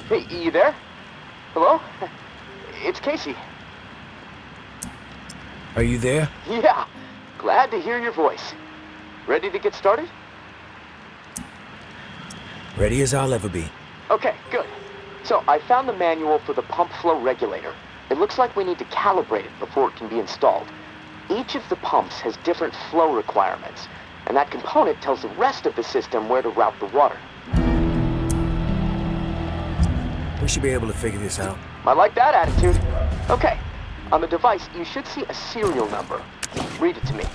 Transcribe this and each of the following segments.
Hey, you there? Hello? It's Casey. Are you there? Yeah, glad to hear your voice. Ready to get started? Ready as I'll ever be. Okay, good. So, I found the manual for the pump flow regulator. It looks like we need to calibrate it before it can be installed. Each of the pumps has different flow requirements, and that component tells the rest of the system where to route the water. We should be able to figure this out. I like that attitude. Okay, on the device, you should see a serial number. Read it to me.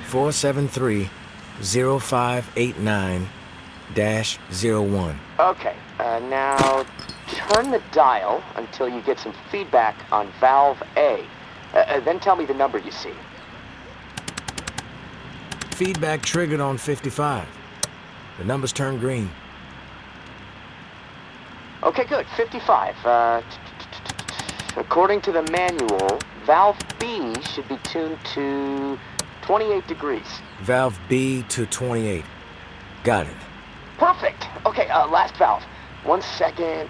473-0589-01. Okay, now turn the dial until you get some feedback on valve A. Then tell me the number you see. Feedback triggered on 55. The numbers turned green. Okay, good. 55. According to the manual, valve B should be tuned to 28 degrees. Valve B to 28. Got it. Perfect. Okay, last valve. One second.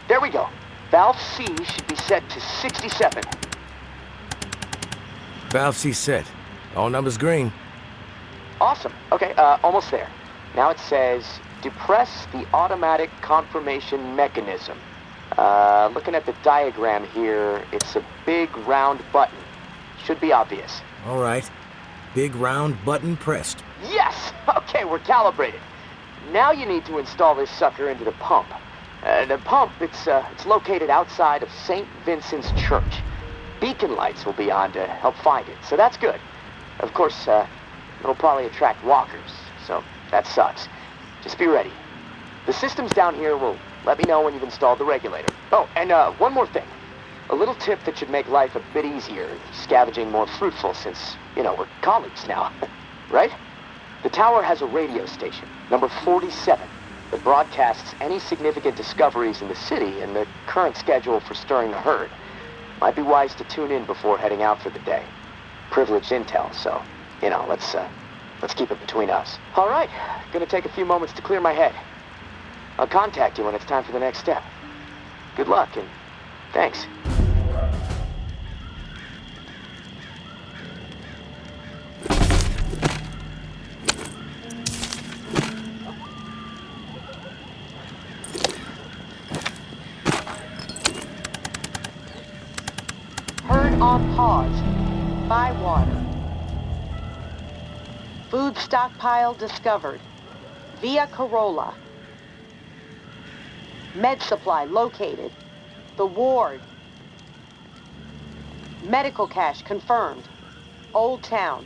There we go. Valve C should be set to 67. Valve C set. All numbers green. Awesome. Okay, almost there. Now it says, depress the automatic confirmation mechanism. Looking at the diagram here, it's a big round button. Should be obvious. All right. Big round button pressed. Yes! Okay, we're calibrated. Now you need to install this sucker into the pump. The pump, it's located outside of St. Vincent's Church. Beacon lights will be on to help find it, so that's good. Of course, it'll probably attract walkers, so that sucks. Just be ready. The systems down here will let me know when you've installed the regulator. Oh, and one more thing. A little tip that should make life a bit easier, scavenging more fruitful since, we're colleagues now. Right? The tower has a radio station, number 47, that broadcasts any significant discoveries in the city and the current schedule for stirring the herd. Might be wise to tune in before heading out for the day. Privileged intel, so, let's keep it between us. All right, gonna take a few moments to clear my head. I'll contact you when it's time for the next step. Good luck, and thanks. Herd on pause. Buy water. Food stockpile discovered. Via Corolla. Med supply located. The ward. Medical cache confirmed. Old Town.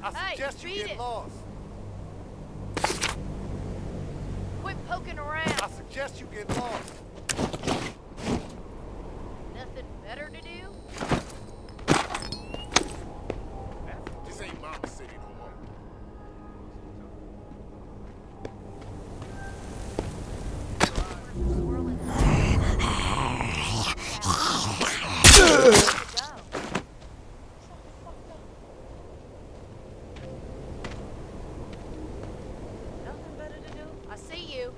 I suggest you get lost. Quit poking around. I suggest you get lost. Nothing better to do? This ain't Mama City no more. Swirling. Nothing better to do? I see you.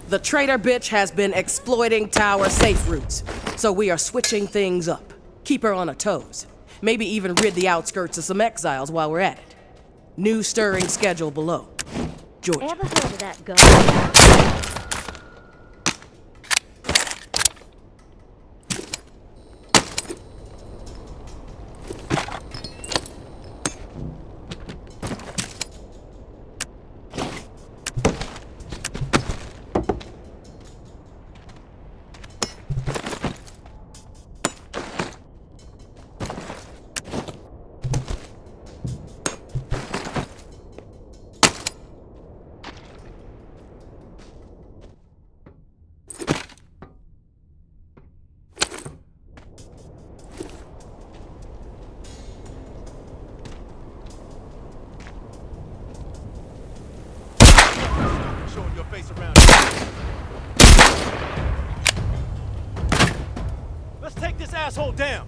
The traitor bitch has been exploiting tower safe routes, so we are switching things up. Keep her on her toes. Maybe even rid the outskirts of some exiles while we're at it. New stirring schedule below. Georgia. Ever heard of that gun? Showing your face around here. Let's take this asshole down.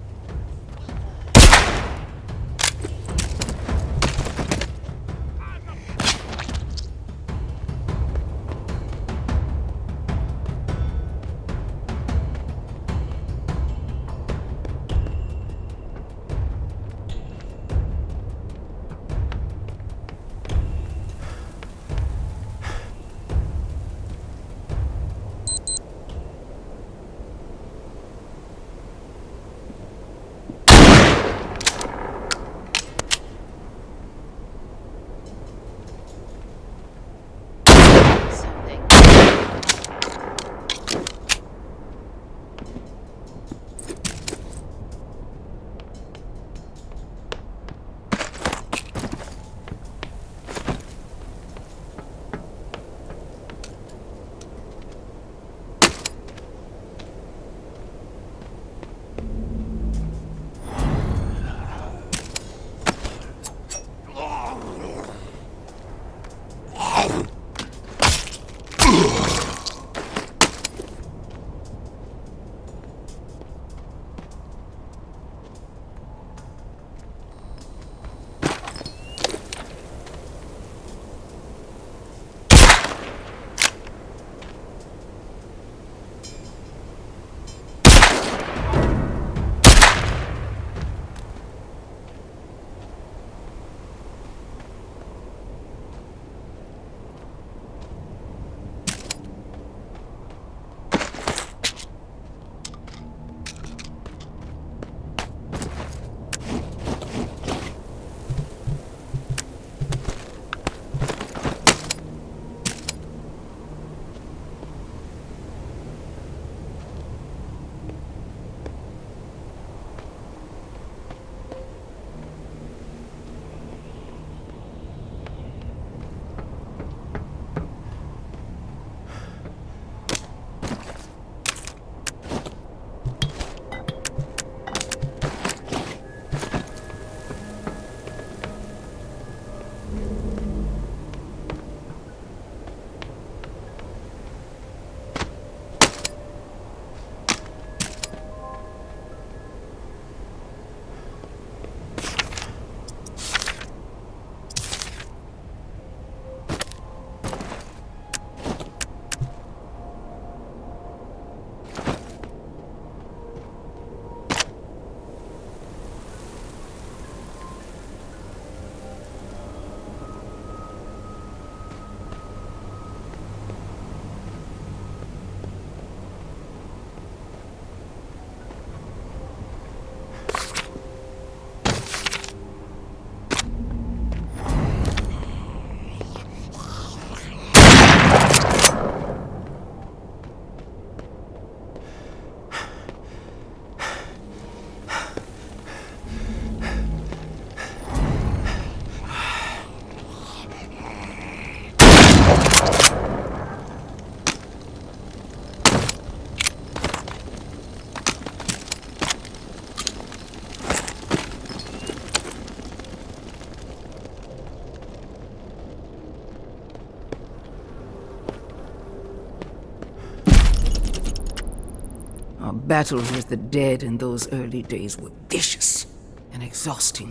Our battles with the dead in those early days were vicious and exhausting.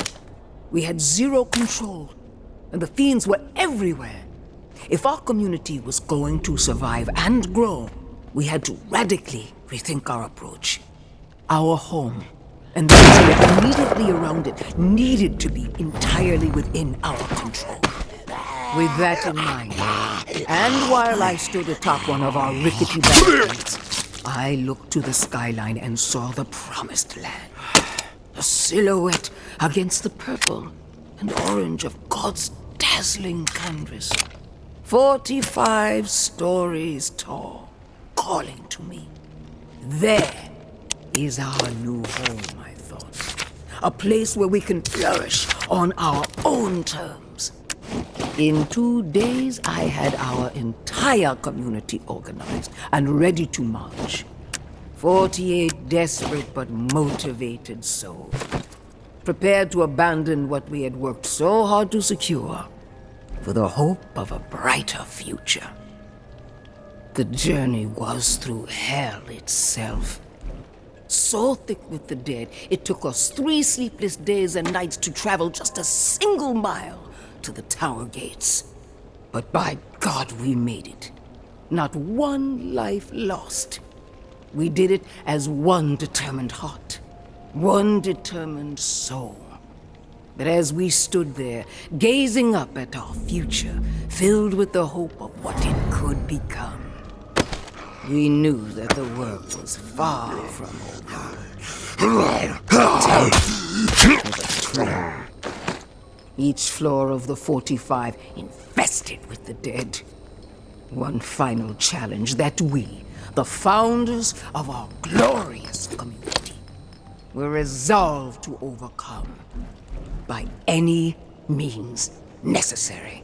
We had zero control, and the fiends were everywhere. If our community was going to survive and grow, we had to radically rethink our approach. Our home, and the area immediately around it, needed to be entirely within our control. With that in mind, and while I stood atop one of our rickety barricades, I looked to the skyline and saw the promised land. A silhouette against the purple and orange of God's dazzling canvas. 45 stories tall, calling to me. There is our new home, I thought. A place where we can flourish on our own terms. In 2 days, I had our entire community organized and ready to march. 48 desperate but motivated souls, prepared to abandon what we had worked so hard to secure for the hope of a brighter future. The journey was through hell itself. So thick with the dead, it took us 3 sleepless days and nights to travel just a single mile to the tower gates. But by God, we made it. Not one life lost. We did it as one determined heart, one determined soul. But as we stood there, gazing up at our future, filled with the hope of what it could become, we knew that the work was far from over. Each floor of the 45 infested with the dead. One final challenge that we, the founders of our glorious community, were resolved to overcome by any means necessary.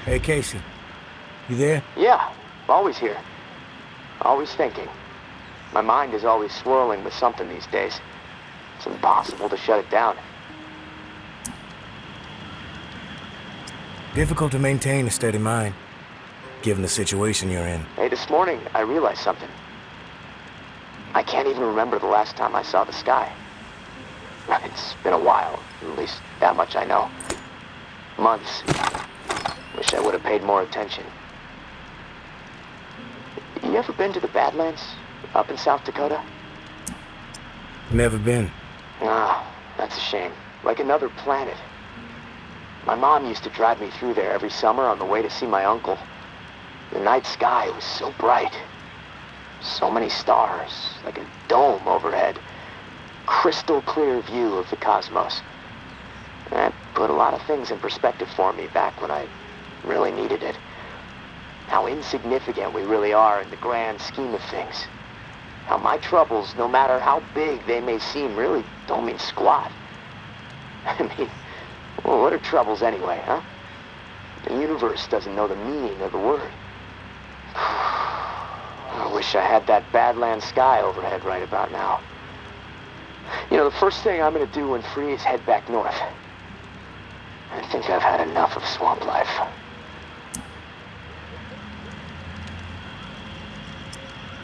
Hey, Casey. You there? Yeah, always here. Always thinking. My mind is always swirling with something these days. It's impossible to shut it down. Difficult to maintain a steady mind, given the situation you're in. Hey, this morning I realized something. I can't even remember the last time I saw the sky. It's been a while, at least that much I know. Months. Wish I would have paid more attention. You ever been to the Badlands, up in South Dakota? Never been. Ah, that's a shame. Like another planet. My mom used to drive me through there every summer on the way to see my uncle. The night sky was so bright. So many stars, like a dome overhead. Crystal clear view of the cosmos. That put a lot of things in perspective for me back when I really needed it. How insignificant we really are in the grand scheme of things. How my troubles, no matter how big they may seem, really don't mean squat. I mean, well, what are troubles anyway, huh? The universe doesn't know the meaning of the word. I wish I had that Badlands sky overhead right about now. You know, the first thing I'm gonna do when free is head back north. I think I've had enough of swamp life.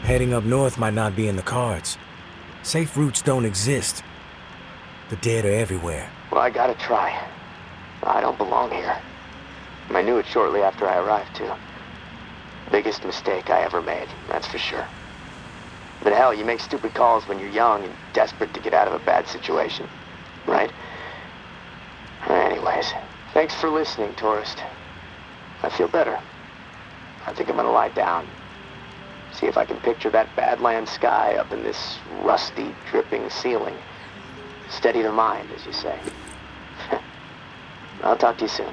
Heading up north might not be in the cards. Safe routes don't exist. The dead are everywhere. Well, I gotta try. I don't belong here. I knew it shortly after I arrived, too. Biggest mistake I ever made, that's for sure. But hell, you make stupid calls when you're young and desperate to get out of a bad situation, right? Anyways, thanks for listening, tourist. I feel better. I think I'm gonna lie down. See if I can picture that Badlands sky up in this rusty, dripping ceiling. Steady the mind, as you say. I'll talk to you soon.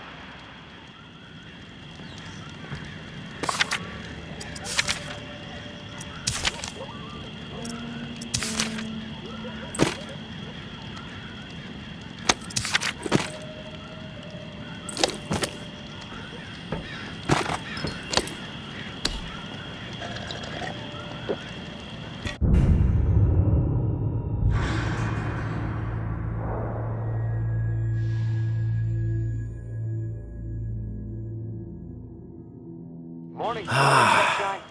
Morning, sunshine.